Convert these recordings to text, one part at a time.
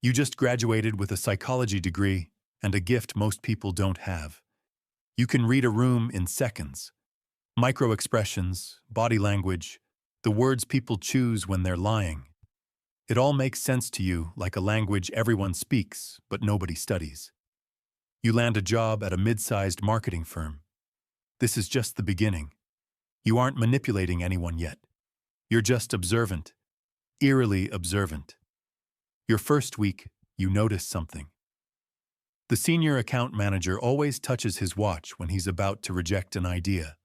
You just graduated with a psychology degree and a gift most people don't have. You can read a room in seconds. Micro-expressions, body language, the words people choose when they're lying. It all makes sense to you like a language everyone speaks, but nobody studies. You land a job at a mid-sized marketing firm. This is just the beginning. You aren't manipulating anyone yet. You're just observant, eerily observant. Your first week, you notice something. The senior account manager always touches his watch when he's about to reject an idea.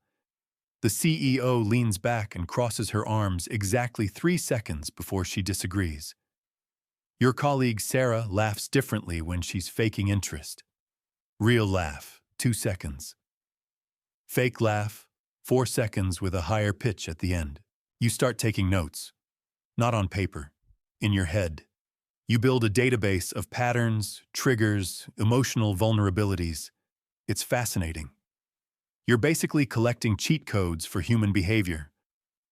The CEO leans back and crosses her arms exactly 3 seconds before she disagrees. Your colleague Sarah laughs differently when she's faking interest. Real laugh, 2 seconds. Fake laugh, 4 seconds with a higher pitch at the end. You start taking notes. Not on paper, in your head. You build a database of patterns, triggers, emotional vulnerabilities. It's fascinating. You're basically collecting cheat codes for human behavior.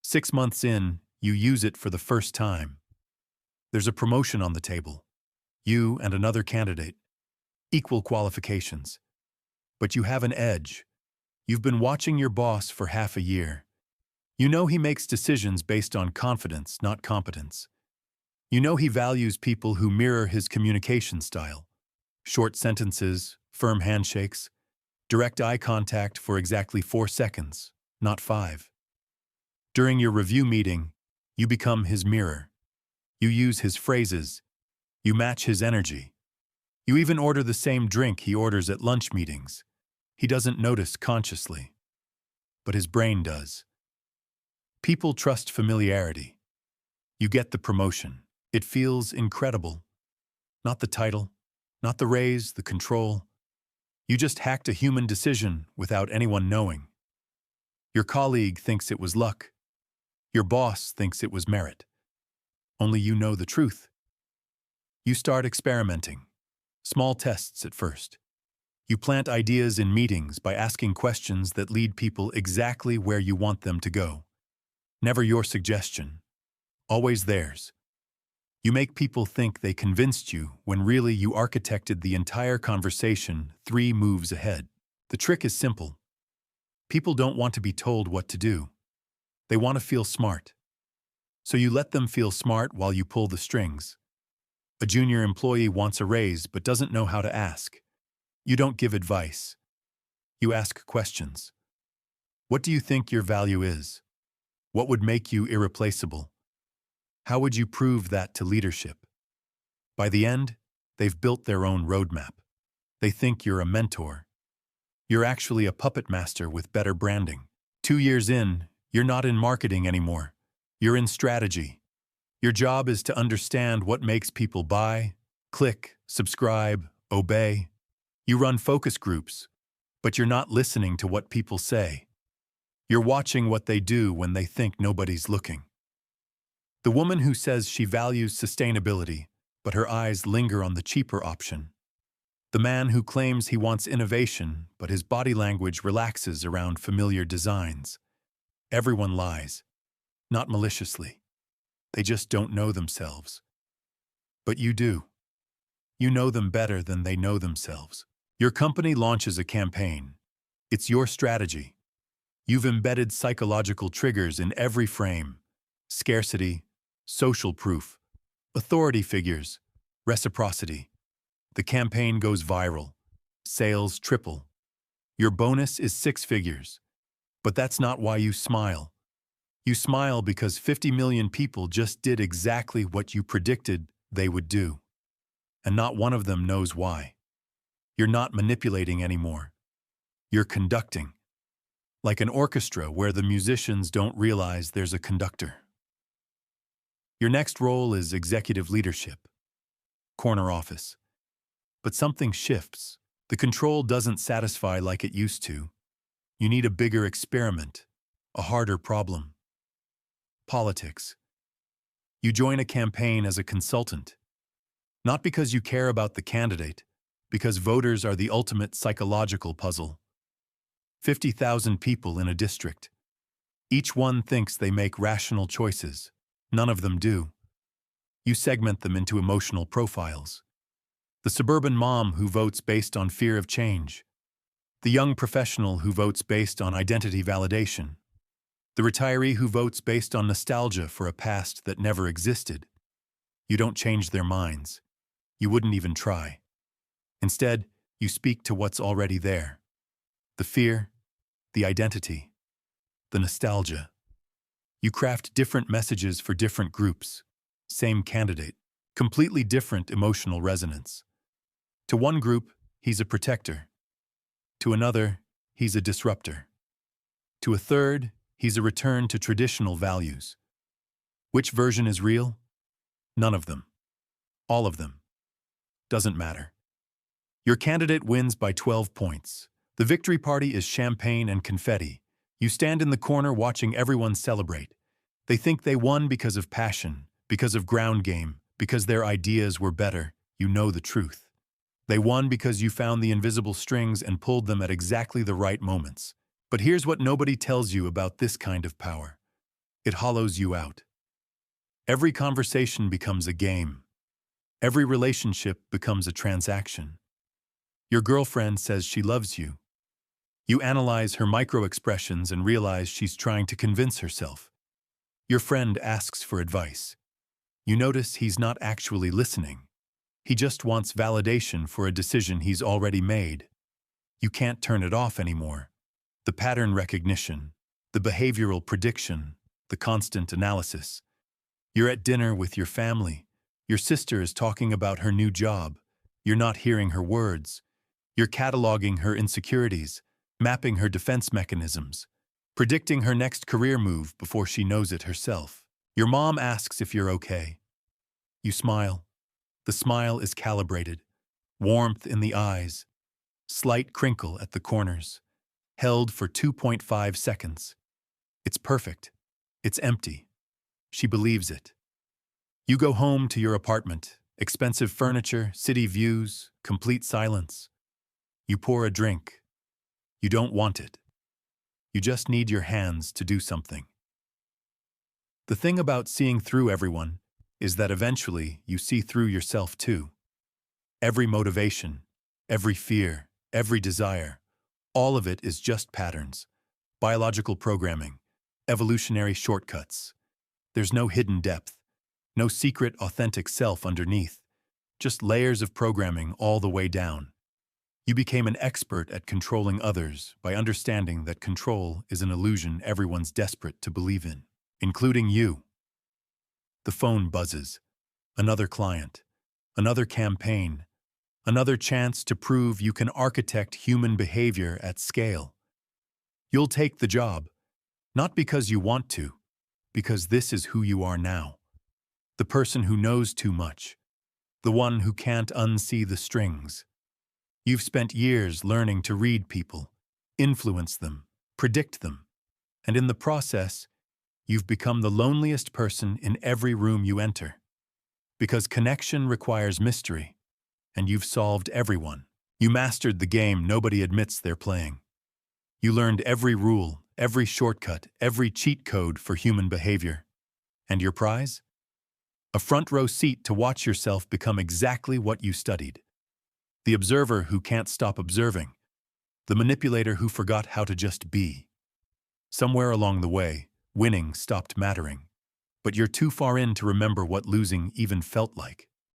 6 months in, you use it for the first time. There's a promotion on the table. You and another candidate. Equal qualifications. But you have an edge. You've been watching your boss for half a year. You know he makes decisions based on confidence, not competence. You know he values people who mirror his communication style. Short sentences, firm handshakes, direct eye contact for exactly 4 seconds, not 5. During your review meeting, you become his mirror. You use his phrases. You match his energy. You even order the same drink he orders at lunch meetings. He doesn't notice consciously, but his brain does. People trust familiarity. You get the promotion. It feels incredible. Not the title, not the raise, the control. You just hacked a human decision without anyone knowing. Your colleague thinks it was luck. Your boss thinks it was merit. Only you know the truth. You start experimenting. Small tests at first. You plant ideas in meetings by asking questions that lead people exactly where you want them to go. Never your suggestion. Always theirs. You make people think they convinced you when really you architected the entire conversation 3 moves ahead. The trick is simple. People don't want to be told what to do. They want to feel smart. So you let them feel smart while you pull the strings. A junior employee wants a raise but doesn't know how to ask. You don't give advice. You ask questions. What do you think your value is? What would make you irreplaceable? How would you prove that to leadership? By the end, they've built their own roadmap. They think you're a mentor. You're actually a puppet master with better branding. 2 years in, you're not in marketing anymore. You're in strategy. Your job is to understand what makes people buy, click, subscribe, obey. You run focus groups, but you're not listening to what people say. You're watching what they do when they think nobody's looking. The woman who says she values sustainability, but her eyes linger on the cheaper option. The man who claims he wants innovation, but his body language relaxes around familiar designs. Everyone lies, not maliciously. They just don't know themselves. But you do. You know them better than they know themselves. Your company launches a campaign. It's your strategy. You've embedded psychological triggers in every frame. Scarcity, social proof, authority figures, reciprocity. The campaign goes viral. Sales triple. Your bonus is 6 figures. But that's not why you smile. You smile because 50 million people just did exactly what you predicted they would do. And not one of them knows why. You're not manipulating anymore. You're conducting. Like an orchestra where the musicians don't realize there's a conductor. Your next role is executive leadership. Corner office. But something shifts. The control doesn't satisfy like it used to. You need a bigger experiment, a harder problem. Politics. You join a campaign as a consultant. Not because you care about the candidate, because voters are the ultimate psychological puzzle. 50,000 people in a district. Each one thinks they make rational choices. None of them do. You segment them into emotional profiles. The suburban mom who votes based on fear of change. The young professional who votes based on identity validation. The retiree who votes based on nostalgia for a past that never existed. You don't change their minds. You wouldn't even try. Instead, you speak to what's already there. The fear, the identity, the nostalgia. You craft different messages for different groups. Same candidate, completely different emotional resonance. To one group, he's a protector. To another, he's a disruptor. To a third, he's a return to traditional values. Which version is real? None of them. All of them. Doesn't matter. Your candidate wins by 12 points. The victory party is champagne and confetti. You stand in the corner watching everyone celebrate. They think they won because of passion, because of ground game, because their ideas were better. You know the truth. They won because you found the invisible strings and pulled them at exactly the right moments. But here's what nobody tells you about this kind of power. It hollows you out. Every conversation becomes a game. Every relationship becomes a transaction. Your girlfriend says she loves you. You analyze her micro-expressions and realize she's trying to convince herself. Your friend asks for advice. You notice he's not actually listening. He just wants validation for a decision he's already made. You can't turn it off anymore. The pattern recognition, the behavioral prediction, the constant analysis. You're at dinner with your family. Your sister is talking about her new job. You're not hearing her words. You're cataloging her insecurities, mapping her defense mechanisms, predicting her next career move before she knows it herself. Your mom asks if you're okay. You smile. The smile is calibrated. Warmth in the eyes. Slight crinkle at the corners. Held for 2.5 seconds. It's perfect. It's empty. She believes it. You go home to your apartment. Expensive furniture, city views, complete silence. You pour a drink. You don't want it. You just need your hands to do something. The thing about seeing through everyone is that eventually you see through yourself too. Every motivation, every fear, every desire, all of it is just patterns, biological programming, evolutionary shortcuts. There's no hidden depth, no secret, authentic self underneath, just layers of programming all the way down. You became an expert at controlling others by understanding that control is an illusion everyone's desperate to believe in, including you. The phone buzzes. Another client. Another campaign. Another chance to prove you can architect human behavior at scale. You'll take the job, not because you want to, because this is who you are now. The person who knows too much. The one who can't unsee the strings. You've spent years learning to read people, influence them, predict them, and in the process, you've become the loneliest person in every room you enter. Because connection requires mystery, and you've solved everyone. You mastered the game nobody admits they're playing. You learned every rule, every shortcut, every cheat code for human behavior. And your prize? A front row seat to watch yourself become exactly what you studied. The observer who can't stop observing. The manipulator who forgot how to just be. Somewhere along the way, winning stopped mattering. But you're too far in to remember what losing even felt like.